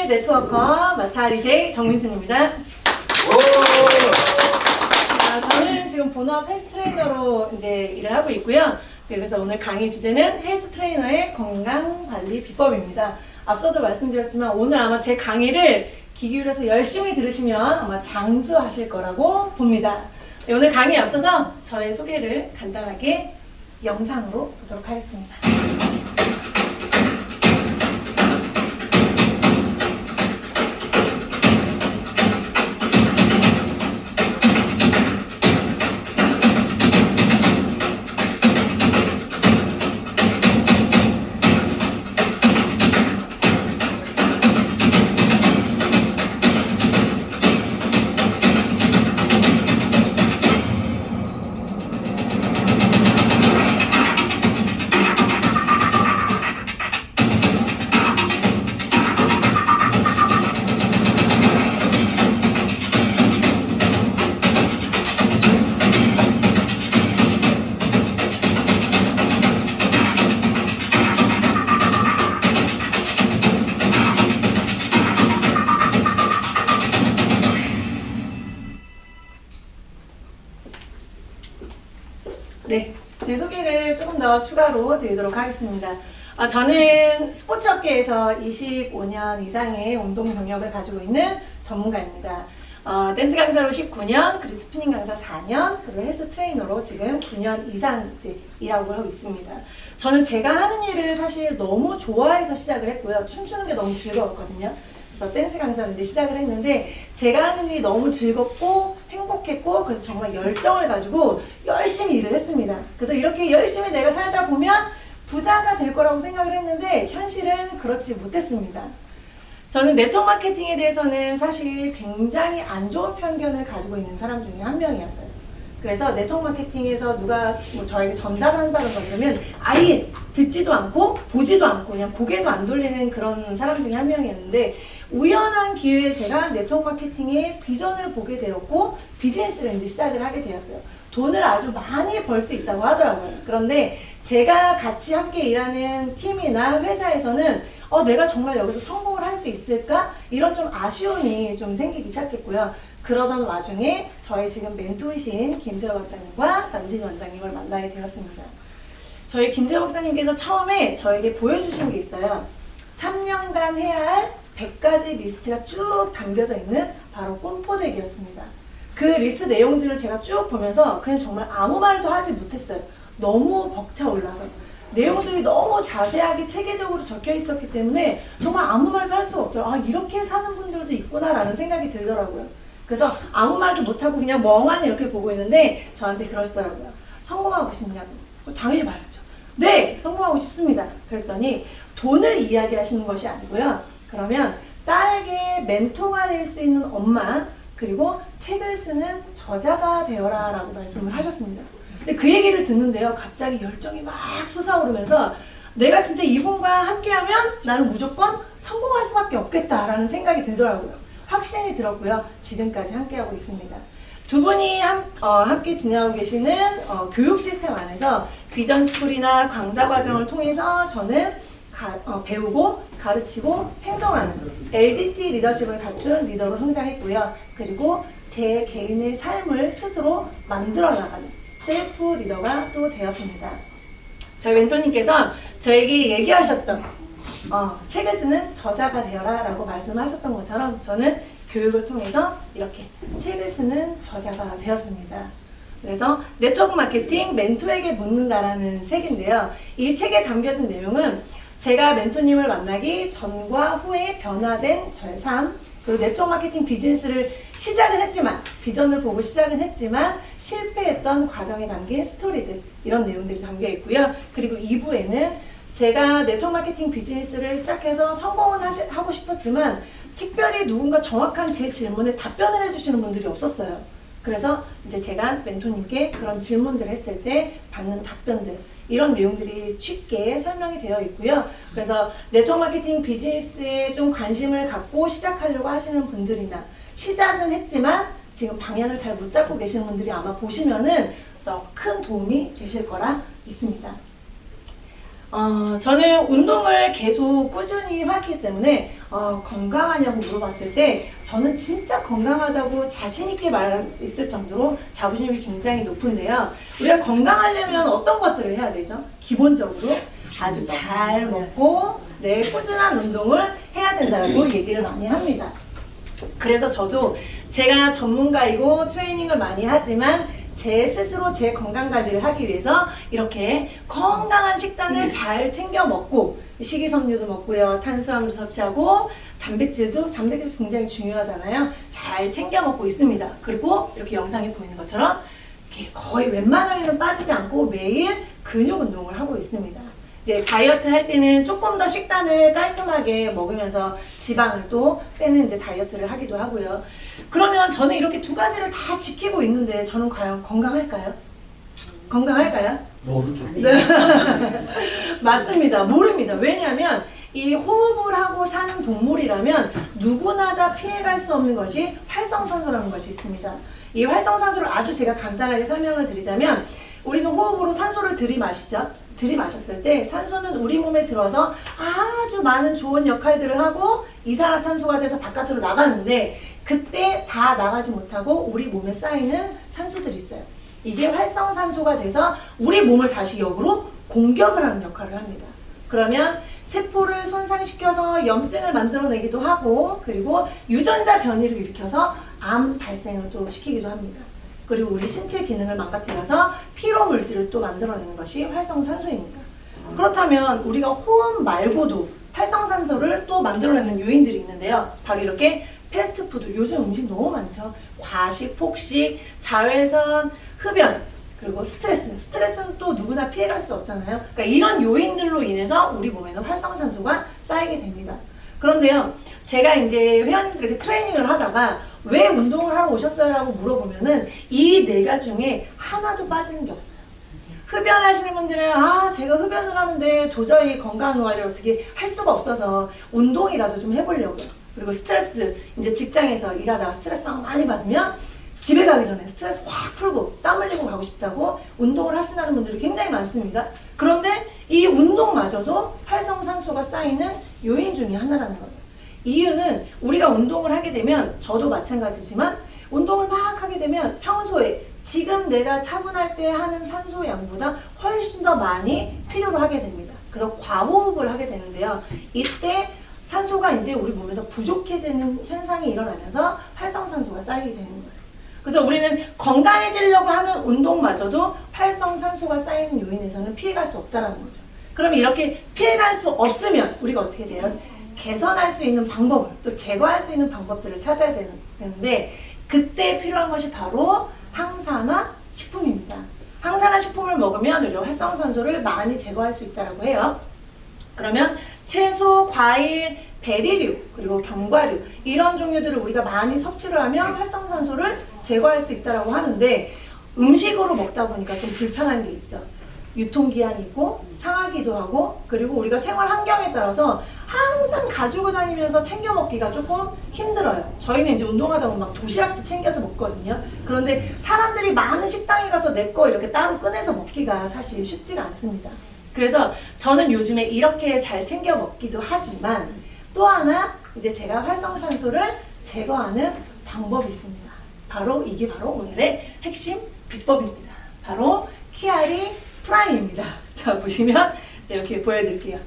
네트워커 마타리 제이 정민순입니다. 저는 지금 본업 헬스 트레이너로 이제 일을 하고 있고요. 그래서 오늘 강의 주제는 헬스 트레이너의 건강 관리 비법입니다. 앞서도 말씀드렸지만 오늘 아마 제 강의를 귀 기울여서 열심히 들으시면 아마 장수하실 거라고 봅니다. 네, 오늘 강의에 앞서서 저의 소개를 간단하게 영상으로 보도록 하겠습니다. 네, 제 소개를 조금 더 추가로 드리도록 하겠습니다. 저는 스포츠 업계에서 25년 이상의 운동 경력을 가지고 있는 전문가입니다. 댄스 강사로 19년, 그리고 스피닝 강사 4년, 그리고 헬스 트레이너로 지금 9년 이상 이제 일하고 하고 있습니다. 저는 제가 하는 일을 사실 너무 좋아해서 시작을 했고요. 춤추는 게 너무 즐거웠거든요. 그래서 댄스 강사로 이제 시작을 했는데 제가 하는 일이 너무 즐겁고 행복했고 그래서 정말 열정을 가지고 열심히 일을 했습니다. 그래서 이렇게 열심히 내가 살다 보면 부자가 될 거라고 생각을 했는데 현실은 그렇지 못했습니다. 저는 네트워크 마케팅에 대해서는 사실 굉장히 안 좋은 편견을 가지고 있는 사람 중에 한 명이었어요. 그래서 네트워크 마케팅에서 누가 저에게 전달한다는 걸 그러면 아예 듣지도 않고 보지도 않고 그냥 고개도 안 돌리는 그런 사람 중에 한 명이었는데 우연한 기회에 제가 네트워크 마케팅의 비전을 보게 되었고 비즈니스를 이제 시작을 하게 되었어요. 돈을 아주 많이 벌 수 있다고 하더라고요. 그런데 제가 같이 함께 일하는 팀이나 회사에서는 내가 정말 여기서 성공을 할 수 있을까? 이런 좀 아쉬움이 좀 생기기 시작했고요. 그러던 와중에 저희 지금 멘토이신 김세호 박사님과 남진 원장님을 만나게 되었습니다. 저희 김세호 박사님께서 처음에 저에게 보여주신 게 있어요. 3년간 해야 할 100가지 리스트가 쭉 담겨져 있는 바로 꿈포대기였습니다. 그 리스트 내용들을 제가 쭉 보면서 그냥 정말 아무 말도 하지 못했어요. 너무 벅차올라요. 내용들이 너무 자세하게 체계적으로 적혀 있었기 때문에 정말 아무 말도 할 수가 없더라고요. 이렇게 사는 분들도 있구나라는 생각이 들더라고요. 그래서 아무 말도 못하고 그냥 멍하니 이렇게 보고 있는데 저한테 그러시더라고요. 성공하고 싶냐고. 당연히 말했죠. 네! 성공하고 싶습니다. 그랬더니 돈을 이야기하시는 것이 아니고요. 그러면 딸에게 멘토가 될 수 있는 엄마 그리고 책을 쓰는 저자가 되어라 라고 말씀을 하셨습니다. 근데 그 얘기를 듣는데요. 갑자기 열정이 막 솟아오르면서 내가 진짜 이분과 함께하면 나는 무조건 성공할 수밖에 없겠다라는 생각이 들더라고요. 확신이 들었고요. 지금까지 함께하고 있습니다. 두 분이 함께 진행하고 계시는 교육 시스템 안에서 비전 스쿨이나 강사 과정을 통해서 저는 배우고 가르치고 행동하는 LDT 리더십을 갖춘 리더로 성장했고요. 그리고 제 개인의 삶을 스스로 만들어 나가는 셀프 리더가 또 되었습니다. 저희 멘토님께서 저에게 얘기하셨던 책을 쓰는 저자가 되어라 라고 말씀하셨던 것처럼 저는 교육을 통해서 이렇게 책을 쓰는 저자가 되었습니다. 그래서 네트워크 마케팅 멘토에게 묻는다라는 책인데요. 이 책에 담겨진 내용은 제가 멘토님을 만나기 전과 후에 변화된 저의 삶, 그리고 네트워크 마케팅 비즈니스를 시작은 했지만, 비전을 보고 시작은 했지만 실패했던 과정에 담긴 스토리들, 이런 내용들이 담겨 있고요. 그리고 2부에는 제가 네트워크 마케팅 비즈니스를 시작해서 성공은 하고 싶었지만 특별히 누군가 정확한 제 질문에 답변을 해주시는 분들이 없었어요. 그래서 이제 제가 멘토님께 그런 질문들을 했을 때 받는 답변들, 이런 내용들이 쉽게 설명이 되어 있고요. 그래서 네트워크 마케팅 비즈니스에 좀 관심을 갖고 시작하려고 하시는 분들이나 시작은 했지만 지금 방향을 잘 못 잡고 계시는 분들이 아마 보시면은 더 큰 도움이 되실 거라 믿습니다. 저는 운동을 계속 꾸준히 하기 때문에 건강하냐고 물어봤을 때 저는 진짜 건강하다고 자신 있게 말할 수 있을 정도로 자부심이 굉장히 높은데요. 우리가 건강하려면 어떤 것들을 해야 되죠? 기본적으로 아주 잘 먹고 꾸준한 운동을 해야 된다고 얘기를 많이 합니다. 그래서 저도 제가 전문가이고 트레이닝을 많이 하지만 제 스스로 제 건강 관리를 하기 위해서 이렇게 건강한 식단을 잘 챙겨 먹고 식이섬유도 먹고요, 탄수화물도 섭취하고 단백질도 굉장히 중요하잖아요. 잘 챙겨 먹고 있습니다. 그리고 이렇게 영상에 보이는 것처럼 이렇게 거의 웬만하면 빠지지 않고 매일 근육 운동을 하고 있습니다. 이제 다이어트 할 때는 조금 더 식단을 깔끔하게 먹으면서 지방을 또 빼는 이제 다이어트를 하기도 하고요. 그러면 저는 이렇게 두 가지를 다 지키고 있는데 저는 과연 건강할까요? 건강할까요? 모르죠. 네. 맞습니다. 모릅니다. 왜냐하면 이 호흡을 하고 사는 동물이라면 누구나 다 피해갈 수 없는 것이 활성산소라는 것이 있습니다. 이 활성산소를 아주 제가 간단하게 설명을 드리자면 우리는 호흡으로 산소를 들이마시죠. 들이마셨을 때 산소는 우리 몸에 들어서 아주 많은 좋은 역할들을 하고 이산화탄소가 돼서 바깥으로 나가는데 그때 다 나가지 못하고 우리 몸에 쌓이는 산소들이 있어요. 이게 활성산소가 돼서 우리 몸을 다시 역으로 공격을 하는 역할을 합니다. 그러면 세포를 손상시켜서 염증을 만들어내기도 하고 그리고 유전자 변이를 일으켜서 암 발생을 또 시키기도 합니다. 그리고 우리 신체 기능을 망가뜨려서 피로 물질을 또 만들어내는 것이 활성산소입니다. 그렇다면 우리가 호흡 말고도 활성산소를 또 만들어내는 요인들이 있는데요. 바로 이렇게 패스트푸드, 요즘 음식 너무 많죠. 과식, 폭식, 자외선, 흡연, 그리고 스트레스는 또 누구나 피해갈 수 없잖아요. 그러니까 이런 요인들로 인해서 우리 몸에는 활성산소가 쌓이게 됩니다. 그런데요, 제가 이제 회원님들에게 트레이닝을 하다가 왜 운동을 하러 오셨어요? 라고 물어보면은 이 네 가지 중에 하나도 빠지는 게 없어요. 흡연하시는 분들은 제가 흡연을 하는데 도저히 건강 관리를 어떻게 할 수가 없어서 운동이라도 좀 해보려고요. 그리고 스트레스, 이제 직장에서 일하다가 스트레스 많이 받으면 집에 가기 전에 스트레스 확 풀고 땀 흘리고 가고 싶다고 운동을 하신다는 분들이 굉장히 많습니다. 그런데 이 운동마저도 활성산소가 쌓이는 요인 중에 하나라는 거예요. 이유는 우리가 운동을 하게 되면 저도 마찬가지지만 운동을 막 하게 되면 평소에 지금 내가 차분할 때 하는 산소 양보다 훨씬 더 많이 필요로 하게 됩니다. 그래서 과호흡을 하게 되는데요. 이때 산소가 이제 우리 몸에서 부족해지는 현상이 일어나면서 활성산소가 쌓이게 되는 거예요. 그래서 우리는 건강해지려고 하는 운동마저도 활성산소가 쌓이는 요인에서는 피해갈 수 없다는 거죠. 그럼 이렇게 피해갈 수 없으면 우리가 어떻게 돼요? 개선할 수 있는 방법을 또 제거할 수 있는 방법들을 찾아야 되는데 그때 필요한 것이 바로 항산화 식품입니다. 항산화 식품을 먹으면 우리가 활성산소를 많이 제거할 수 있다고 해요. 그러면 채소, 과일, 베리류, 그리고 견과류 이런 종류들을 우리가 많이 섭취를 하면 활성산소를 제거할 수 있다고 하는데 음식으로 먹다 보니까 좀 불편한 게 있죠. 유통기한이 있고 상하기도 하고 그리고 우리가 생활 환경에 따라서 항상 가지고 다니면서 챙겨 먹기가 조금 힘들어요. 저희는 이제 운동하다 보면 막 도시락도 챙겨서 먹거든요. 그런데 사람들이 많은 식당에 가서 내 거 이렇게 따로 꺼내서 먹기가 사실 쉽지가 않습니다. 그래서 저는 요즘에 이렇게 잘 챙겨 먹기도 하지만 또 하나 이제 제가 활성산소를 제거하는 방법이 있습니다. 이게 바로 오늘의 핵심 비법입니다. 바로 키아리 프라임입니다. 자, 보시면 이렇게 보여드릴게요.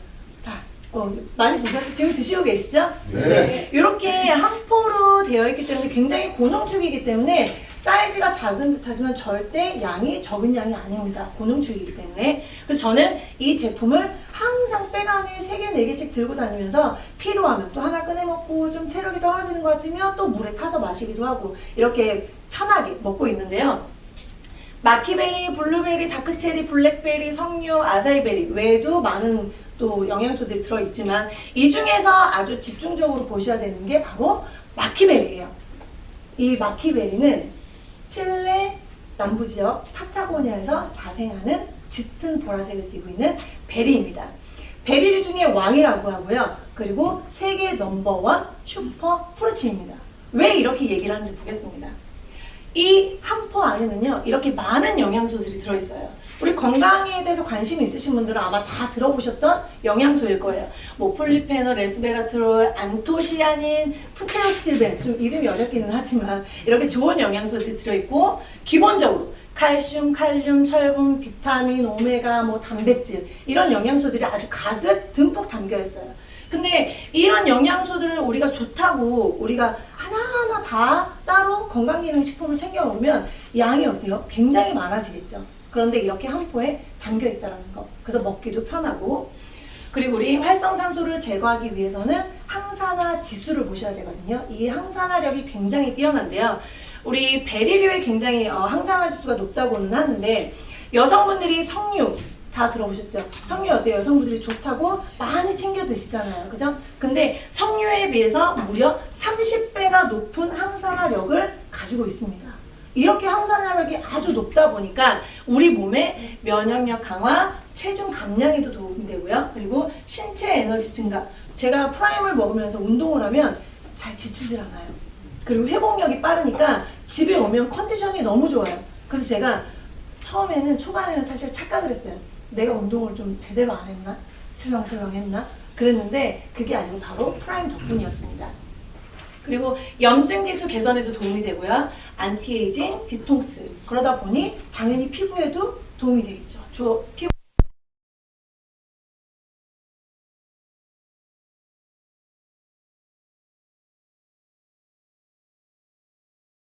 많이 보셨죠? 지금 드시고 계시죠? 네. 이렇게 한 포로 되어 있기 때문에 굉장히 고농축이기 때문에 사이즈가 작은 듯 하지만 절대 양이 적은 양이 아닙니다. 고농축이기 때문에. 그래서 저는 이 제품을 항상 백 안에 3개, 4개씩 들고 다니면서 필요하면 또 하나 꺼내 먹고 좀 체력이 떨어지는 것 같으면 또 물에 타서 마시기도 하고 이렇게 편하게 먹고 있는데요. 마키베리, 블루베리, 다크체리, 블랙베리, 석류, 아사이베리 외에도 많은 또 영양소들이 들어있지만 이 중에서 아주 집중적으로 보셔야 되는 게 바로 마키베리예요. 이 마키베리는 칠레 남부지역 파타고니아에서 자생하는 짙은 보라색을 띠고 있는 베리입니다. 베리 중에 왕이라고 하고요. 그리고 세계 넘버원 슈퍼 프루츠입니다. 왜 이렇게 얘기를 하는지 보겠습니다. 이 한 포 안에는요 이렇게 많은 영양소들이 들어있어요. 우리 건강에 대해서 관심이 있으신 분들은 아마 다 들어보셨던 영양소일 거예요. 뭐 폴리페놀, 레스베라트롤, 안토시아닌, 푸테오스틸벤, 좀 이름이 어렵기는 하지만 이렇게 좋은 영양소들이 들어있고, 기본적으로 칼슘, 칼륨, 철분, 비타민, 오메가, 뭐 단백질, 이런 영양소들이 아주 가득 듬뿍 담겨 있어요. 근데 이런 영양소들을 우리가 좋다고 우리가 하나하나 다 따로 건강기능식품을 챙겨 먹으면 양이 어때요? 굉장히 많아지겠죠. 그런데 이렇게 한 포에 담겨 있다는 거. 그래서 먹기도 편하고. 그리고 우리 활성산소를 제거하기 위해서는 항산화 지수를 보셔야 되거든요. 이 항산화력이 굉장히 뛰어난데요. 우리 베리류에 굉장히 항산화 지수가 높다고는 하는데, 여성분들이 석류 다 들어보셨죠? 석류 어때요? 여성분들이 좋다고 많이 챙겨 드시잖아요. 그죠? 근데 석류에 비해서 무려 30배가 높은 항산화력을 가지고 있습니다. 이렇게 항산화력이 아주 높다 보니까 우리 몸의 면역력 강화, 체중 감량에도 도움이 되고요. 그리고 신체 에너지 증가. 제가 프라임을 먹으면서 운동을 하면 잘 지치질 않아요. 그리고 회복력이 빠르니까 집에 오면 컨디션이 너무 좋아요. 그래서 제가 처음에는, 초반에는 사실 착각을 했어요. 내가 운동을 좀 제대로 안 했나? 슬렁슬렁 했나? 그랬는데 그게 아니고 바로 프라임 덕분이었습니다. 그리고 염증 지수 개선에도 도움이 되고요. 안티에이징, 디톡스. 그러다 보니 당연히 피부에도 도움이 되겠죠. 피부